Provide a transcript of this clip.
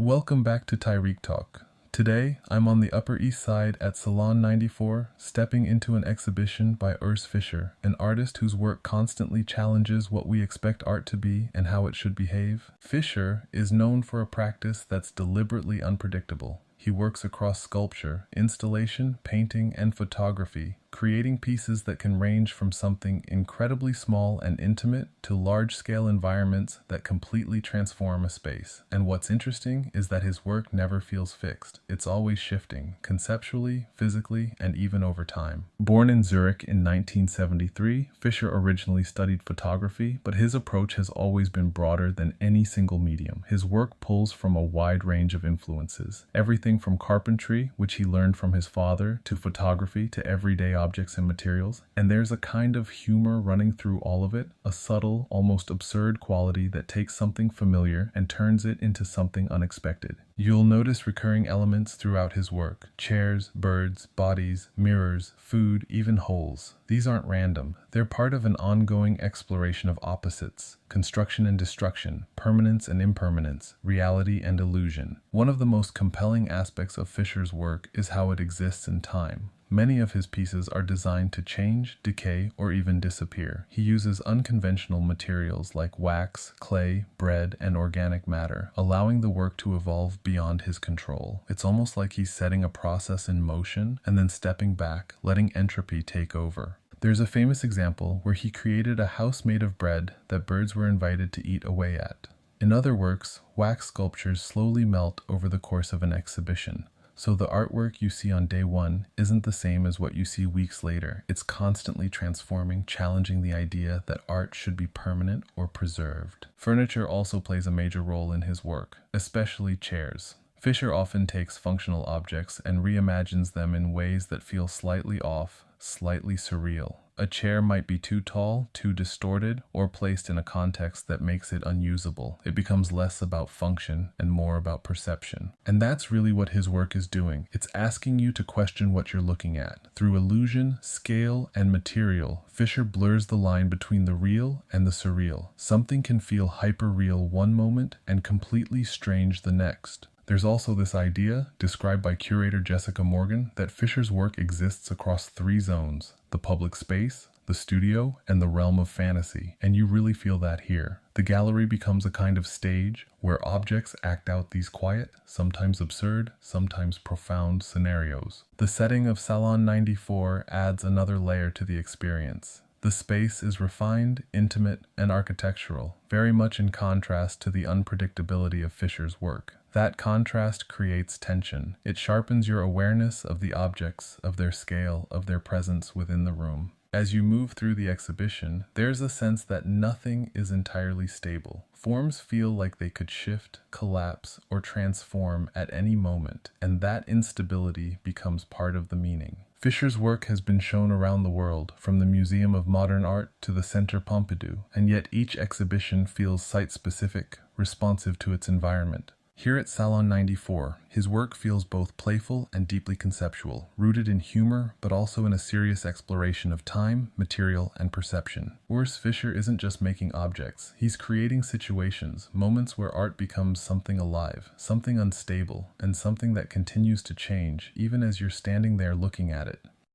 Welcome back to Tyreek Talk. Today, I'm on the Upper East Side at Salon 94, stepping into an exhibition by Urs Fischer, an artist whose work constantly challenges what we expect art to be and how it should behave. Fischer is known for a practice that's deliberately unpredictable. He works across sculpture, installation, painting, and photography, creating pieces that can range from something incredibly small and intimate to large-scale environments that completely transform a space. And what's interesting is that his work never feels fixed. It's always shifting, conceptually, physically, and even over time. Born in Zurich in 1973, Fischer originally studied photography, but his approach has always been broader than any single medium. His work pulls from a wide range of influences, everything from carpentry, which he learned from his father, to photography, to everyday objects and materials. And there's a kind of humor running through all of it, a subtle, almost absurd quality that takes something familiar and turns it into something unexpected. You'll notice recurring elements throughout his work: chairs, birds, bodies, mirrors, food, even holes. These aren't random. They're part of an ongoing exploration of opposites: construction and destruction, permanence and impermanence, reality and illusion. One of the most compelling aspects of Fischer's work is how it exists in time. Many of his pieces are designed to change, decay, or even disappear. He uses unconventional materials like wax, clay, bread, and organic matter, allowing the work to evolve beyond his control. It's almost like he's setting a process in motion and then stepping back, letting entropy take over. There's a famous example where he created a house made of bread that birds were invited to eat away at. In other works, wax sculptures slowly melt over the course of an exhibition. So the artwork you see on day one isn't the same as what you see weeks later. It's constantly transforming, challenging the idea that art should be permanent or preserved. Furniture also plays a major role in his work, especially chairs. Fischer often takes functional objects and reimagines them in ways that feel slightly off, slightly surreal. A chair might be too tall, too distorted, or placed in a context that makes it unusable. It becomes less about function and more about perception. And that's really what his work is doing. It's asking you to question what you're looking at. Through illusion, scale, and material, Fischer blurs the line between the real and the surreal. Something can feel hyper-real one moment and completely strange the next. There's also this idea, described by curator Jessica Morgan, that Fischer's work exists across three zones: the public space, the studio, and the realm of fantasy. And you really feel that here. The gallery becomes a kind of stage where objects act out these quiet, sometimes absurd, sometimes profound scenarios. The setting of Salon 94 adds another layer to the experience. The space is refined, intimate, and architectural, very much in contrast to the unpredictability of Fischer's work. That contrast creates tension. It sharpens your awareness of the objects, of their scale, of their presence within the room. As you move through the exhibition, there's a sense that nothing is entirely stable. Forms feel like they could shift, collapse, or transform at any moment, and that instability becomes part of the meaning. Fischer's work has been shown around the world, from the Museum of Modern Art to the Centre Pompidou, and yet each exhibition feels site-specific, responsive to its environment. Here at Salon 94, his work feels both playful and deeply conceptual, rooted in humor, but also in a serious exploration of time, material, and perception. Urs Fischer isn't just making objects. He's creating situations, moments where art becomes something alive, something unstable, and something that continues to change, even as you're standing there looking at it.